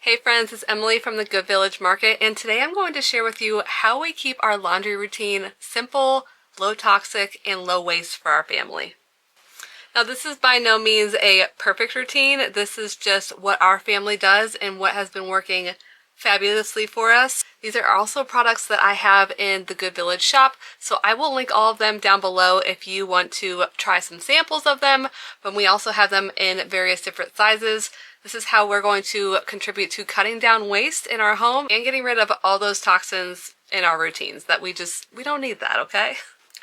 Hey friends, it's Emily from the Good Village Market, and today I'm going to share with you how we keep our laundry routine simple, low toxic, and low waste for our family. Now this is by no means a perfect routine. This is just what our family does and what has been working fabulously for us. These are also products that I have in the Good Village shop, so I will link all of them down below if you want to try some samples of them, but we also have them in various different sizes. This is how we're going to contribute to cutting down waste in our home and getting rid of all those toxins in our routines that we don't need that, okay?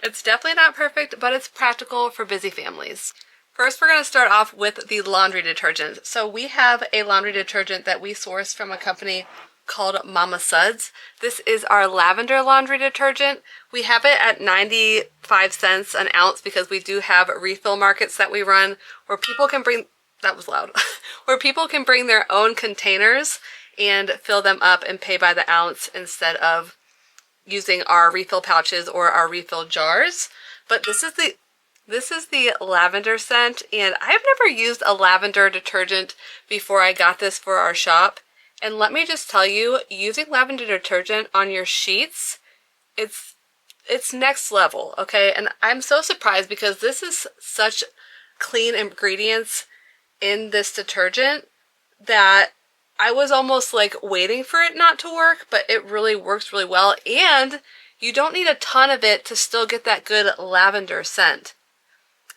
It's definitely not perfect, but it's practical for busy families. First, we're going to start off with the laundry detergent. So we have a laundry detergent that we source from a company called MamaSuds. This is our lavender laundry detergent. We have it at 95 cents an ounce because we do have refill markets that we run where people can bring, that was loud, where people can bring their own containers and fill them up and pay by the ounce instead of using our refill pouches or our refill jars. But this is the lavender scent, and I've never used a lavender detergent before I got this for our shop. And let me just tell you, using lavender detergent on your sheets, it's next level, okay? And I'm so surprised because this is such clean ingredients in this detergent that I was almost like waiting for it not to work, but it really works really well. And you don't need a ton of it to still get that good lavender scent.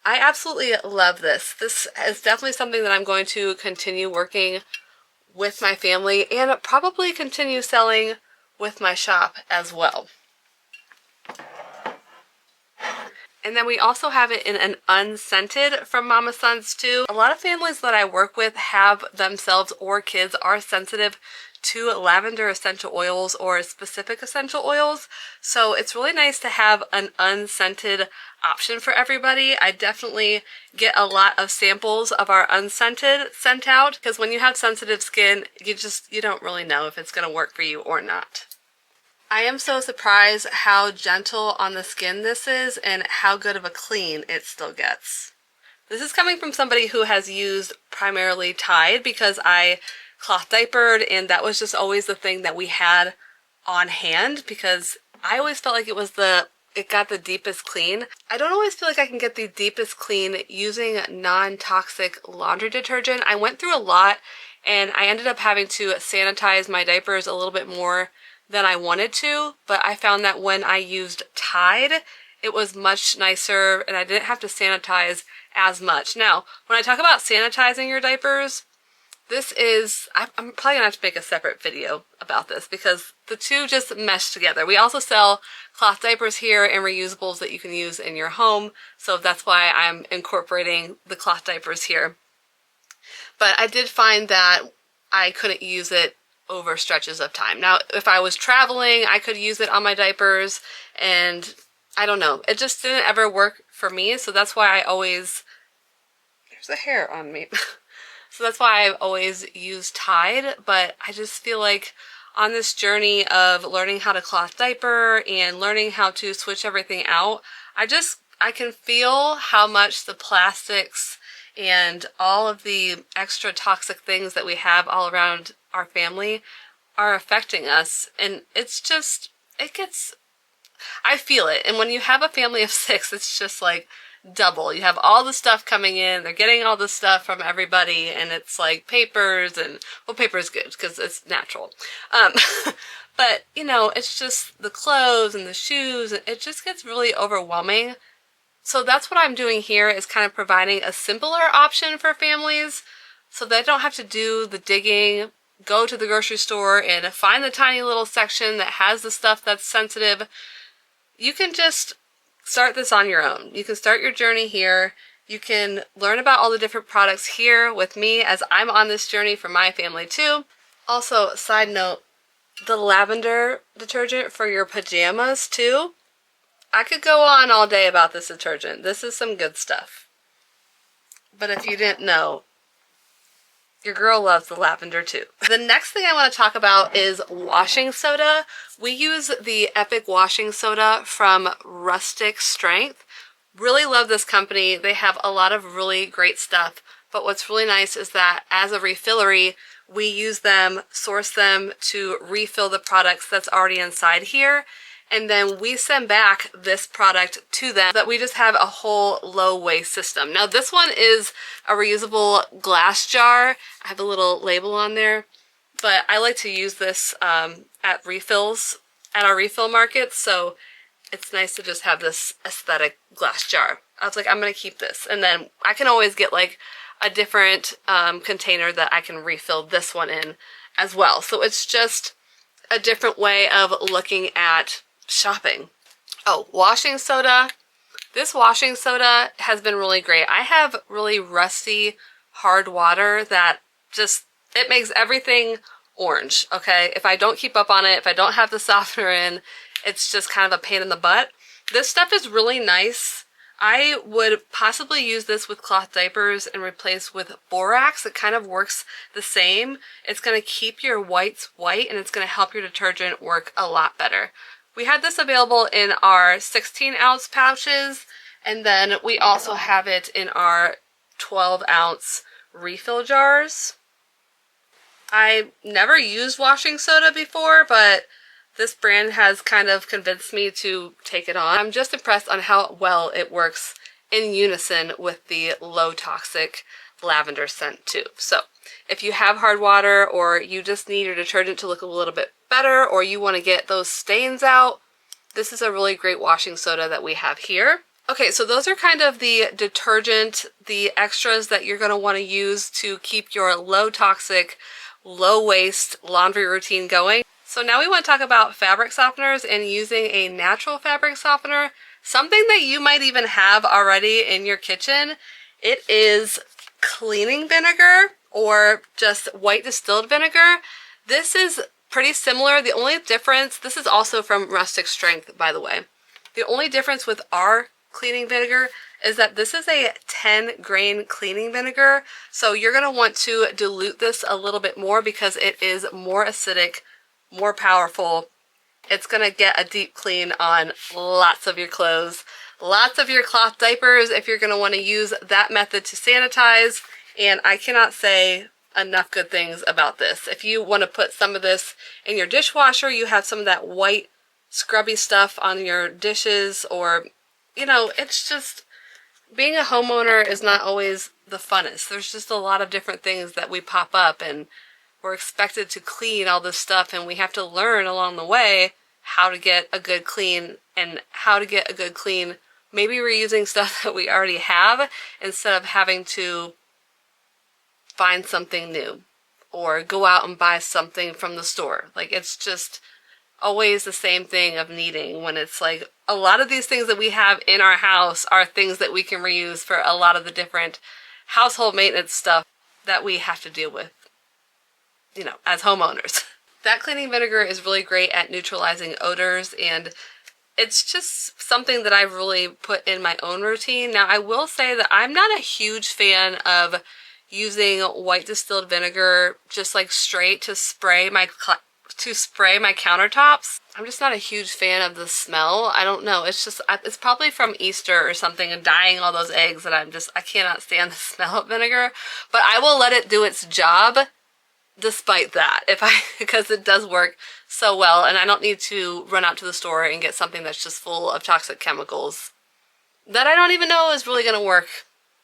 I absolutely love this. This is definitely something that I'm going to continue working with my family and probably continue selling with my shop as well. And then we also have it in an unscented from MamaSuds too. A lot of families that I work with have themselves or kids are sensitive to lavender essential oils or specific essential oils. So it's really nice to have an unscented option for everybody. I definitely get a lot of samples of our unscented sent out because when you have sensitive skin, you don't really know if it's going to work for you or not. I am so surprised how gentle on the skin this is and how good of a clean it still gets. This is coming from somebody who has used primarily Tide because I cloth diapered and that was just always the thing that we had on hand because I always felt like it got the deepest clean. I don't always feel like I can get the deepest clean using non-toxic laundry detergent. I went through a lot and I ended up having to sanitize my diapers a little bit more than I wanted to, but I found that when I used Tide, it was much nicer and I didn't have to sanitize as much. Now, when I talk about sanitizing your diapers, I'm probably gonna have to make a separate video about this because the two just mesh together. We also sell cloth diapers here and reusables that you can use in your home, so that's why I'm incorporating the cloth diapers here. But I did find that I couldn't use it over stretches of time. Now, if I was traveling, I could use it on my diapers, and I don't know. It just didn't ever work for me, so that's why there's a hair on me. So that's why I've always used Tide, but I just feel like on this journey of learning how to cloth diaper and learning how to switch everything out, I can feel how much the plastics and all of the extra toxic things that we have all around our family are affecting us. And I feel it. And when you have a family of 6, it's just like double. You have all the stuff coming in, they're getting all the stuff from everybody, and it's like papers and, well, paper is good because it's natural. But, it's just the clothes and the shoes, it just gets really overwhelming. So that's what I'm doing here is kind of providing a simpler option for families so they don't have to do the digging, go to the grocery store and find the tiny little section that has the stuff that's sensitive. You can just start this on your own. You can start your journey here. You can learn about all the different products here with me as I'm on this journey for my family too. Also, side note, the lavender detergent for your pajamas too. I could go on all day about this detergent. This is some good stuff. But if you didn't know, your girl loves the lavender too. The next thing I want to talk about is washing soda. We use the Epic washing soda from Rustic Strength. Really love this company. They have a lot of really great stuff. But what's really nice is that as a refillery, we use them, source them to refill the products that's already inside here, and then we send back this product to them, that we just have a whole low waste system. Now this one is a reusable glass jar. I have a little label on there, but I like to use this at refills at our refill markets, so it's nice to just have this aesthetic glass jar. I was like, I'm gonna keep this, and then I can always get like a different container that I can refill this one in as well. So it's just a different way of looking at shopping. Oh, washing soda. This washing soda has been really great. I have really rusty, hard water that just, it makes everything orange, okay? If I don't keep up on it, if I don't have the softener in, it's just kind of a pain in the butt. This stuff is really nice. I would possibly use this with cloth diapers and replace with borax. It kind of works the same. It's going to keep your whites white, and it's going to help your detergent work a lot better. We had this available in our 16-ounce pouches, and then we also have it in our 12-ounce refill jars. I never used washing soda before, but this brand has kind of convinced me to take it on. I'm just impressed on how well it works in unison with the low toxic lavender scent too. So if you have hard water, or you just need your detergent to look a little bit better, or you want to get those stains out, this is a really great washing soda that we have here. Okay, so those are kind of the detergent, the extras that you're going to want to use to keep your low toxic, low waste laundry routine going. So now we want to talk about fabric softeners and using a natural fabric softener, something that you might even have already in your kitchen. It is cleaning vinegar, or just white distilled vinegar. This is pretty similar. The only difference, this is also from Rustic Strength, by the way. The only difference with our cleaning vinegar is that this is a 10 grain cleaning vinegar. So you're going to want to dilute this a little bit more because it is more acidic, more powerful. It's going to get a deep clean on lots of your clothes, lots of your cloth diapers if you're going to want to use that method to sanitize. And I cannot say enough good things about this. If you want to put some of this in your dishwasher, you have some of that white scrubby stuff on your dishes, or, you know, it's just, being a homeowner is not always the funnest. There's just a lot of different things that we pop up, and we're expected to clean all this stuff, and we have to learn along the way how to get a good clean, and how to get a good clean maybe reusing stuff that we already have instead of having to find something new or go out and buy something from the store. Like, it's just always the same thing of needing, when it's like a lot of these things that we have in our house are things that we can reuse for a lot of the different household maintenance stuff that we have to deal with, you know, as homeowners. That cleaning vinegar is really great at neutralizing odors, and it's just something that I've really put in my own routine. Now, I will say that I'm not a huge fan of using white distilled vinegar just like straight to spray my countertops. I'm just not a huge fan of the smell. I don't know. It's just, it's probably from Easter or something and dyeing all those eggs that I cannot stand the smell of vinegar. But I will let it do its job despite that, because it does work so well, and I don't need to run out to the store and get something that's just full of toxic chemicals that I don't even know is really going to work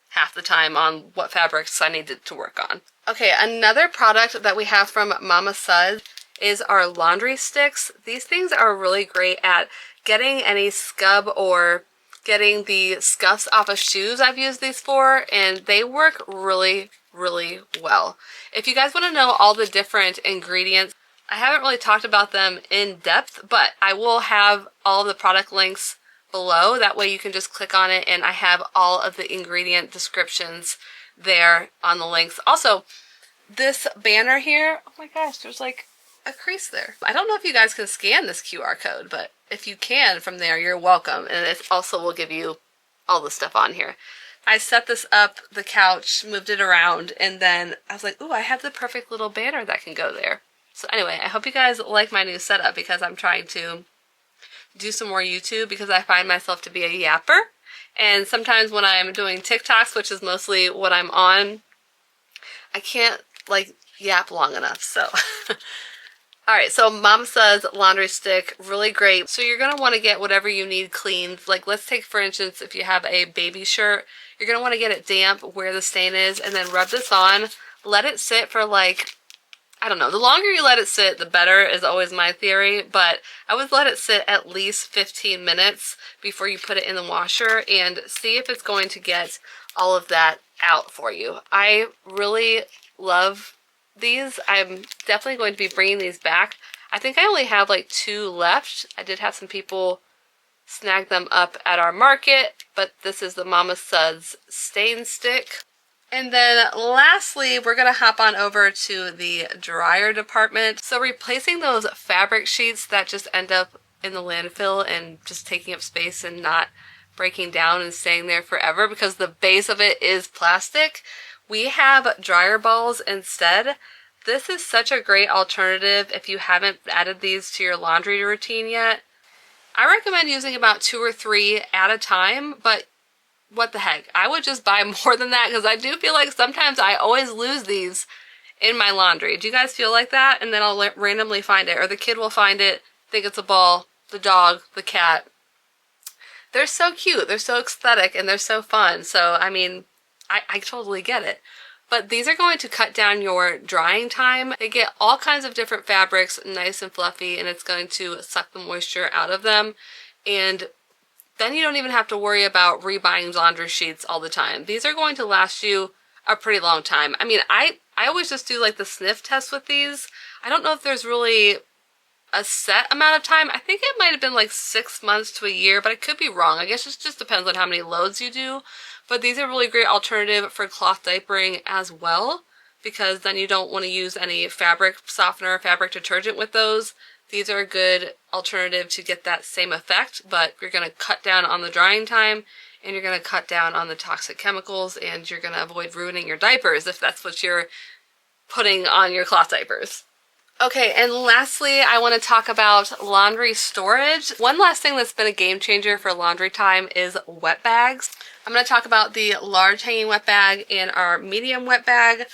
half the time on what fabrics I need to work on. Okay, another product that we have from MamaSuds is our laundry sticks. These things are really great at getting any scub or getting the scuffs off of shoes. I've used these for, and they work really, really well. If you guys want to know all the different ingredients, I haven't really talked about them in depth, but I will have all of the product links below. That way you can just click on it, and I have all of the ingredient descriptions there on the links. Also, this banner here, oh my gosh, there's like a crease there. I don't know if you guys can scan this QR code, but if you can from there, you're welcome. And it also will give you all the stuff on here. I set this up, the couch, moved it around, and then I was like, ooh, I have the perfect little banner that can go there. So anyway, I hope you guys like my new setup, because I'm trying to do some more YouTube, because I find myself to be a yapper. And sometimes when I'm doing TikToks, which is mostly what I'm on, I can't like yap long enough, so. Alright, so MamaSuds laundry stick, really great. So you're going to want to get whatever you need cleaned. Like, let's take, for instance, if you have a baby shirt, you're going to want to get it damp where the stain is, and then rub this on. Let it sit for like, I don't know, the longer you let it sit, the better is always my theory, but I would let it sit at least 15 minutes before you put it in the washer and see if it's going to get all of that out for you. I really love these. I'm definitely going to be bringing these back. I think I only have like 2 left. I did have some people snag them up at our market, but this is the MamaSuds stain stick. And then lastly, we're going to hop on over to the dryer department. So replacing those fabric sheets that just end up in the landfill and just taking up space and not breaking down and staying there forever because the base of it is plastic, we have dryer balls instead. This is such a great alternative if you haven't added these to your laundry routine yet. I recommend using about 2 or 3 at a time, but what the heck, I would just buy more than that because I do feel like sometimes I always lose these in my laundry. Do you guys feel like that? And then I'll randomly find it, or the kid will find it, think it's a ball, the dog, the cat. They're so cute, they're so aesthetic, and they're so fun. So, I mean, I totally get it. But these are going to cut down your drying time. They get all kinds of different fabrics, nice and fluffy, and it's going to suck the moisture out of them. And then you don't even have to worry about rebuying laundry sheets all the time. These are going to last you a pretty long time. I mean, I always just do like the sniff test with these. I don't know if there's really a set amount of time. I think it might have been like 6 months to a year, but I could be wrong. I guess it just depends on how many loads you do. But these are a really great alternative for cloth diapering as well, because then you don't want to use any fabric softener, fabric detergent with those. These are a good alternative to get that same effect, but you're going to cut down on the drying time, and you're going to cut down on the toxic chemicals, and you're going to avoid ruining your diapers if that's what you're putting on your cloth diapers. Okay, and lastly, I want to talk about laundry storage. One last thing that's been a game changer for laundry time is wet bags. I'm going to talk about the large hanging wet bag and our medium wet bag.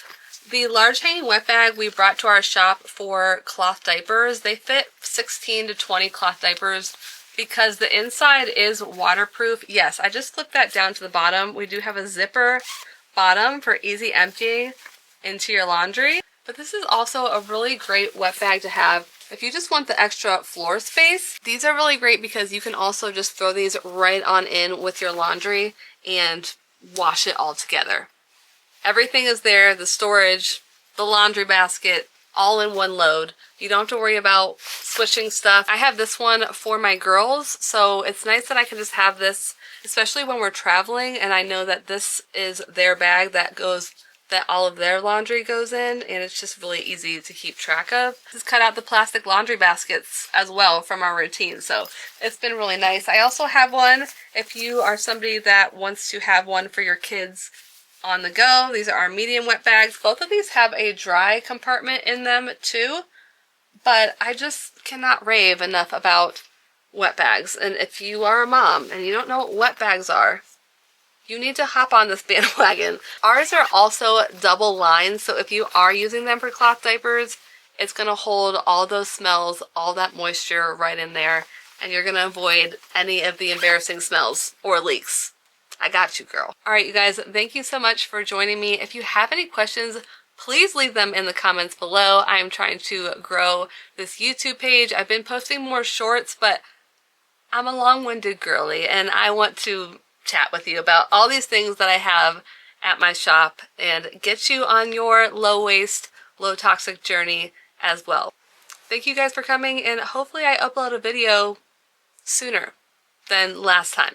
The large hanging wet bag we brought to our shop for cloth diapers. They fit 16 to 20 cloth diapers because the inside is waterproof. Yes, I just flipped that down to the bottom. We do have a zipper bottom for easy emptying into your laundry. But this is also a really great wet bag to have if you just want the extra floor space. These are really great because you can also just throw these right on in with your laundry and wash it all together. Everything is there, the storage, the laundry basket, all in one load. You don't have to worry about switching stuff. I have this one for my girls, so it's nice that I can just have this, especially when we're traveling, and I know that this is their bag that all of their laundry goes in, and it's just really easy to keep track of. Just cut out the plastic laundry baskets as well from our routine, so it's been really nice. I also have one if you are somebody that wants to have one for your kids on the go. These are our medium wet bags. Both of these have a dry compartment in them too, but I just cannot rave enough about wet bags. And if you are a mom and you don't know what wet bags are, you need to hop on this bandwagon. Ours are also double lined, so if you are using them for cloth diapers, it's going to hold all those smells, all that moisture right in there, and you're going to avoid any of the embarrassing smells or leaks. I got you, girl. Alright, you guys, thank you so much for joining me. If you have any questions, please leave them in the comments below. I am trying to grow this YouTube page. I've been posting more shorts, but I'm a long-winded girly, and I want to chat with you about all these things that I have at my shop and get you on your low-waste, low-toxic journey as well. Thank you guys for coming, and hopefully I upload a video sooner than last time.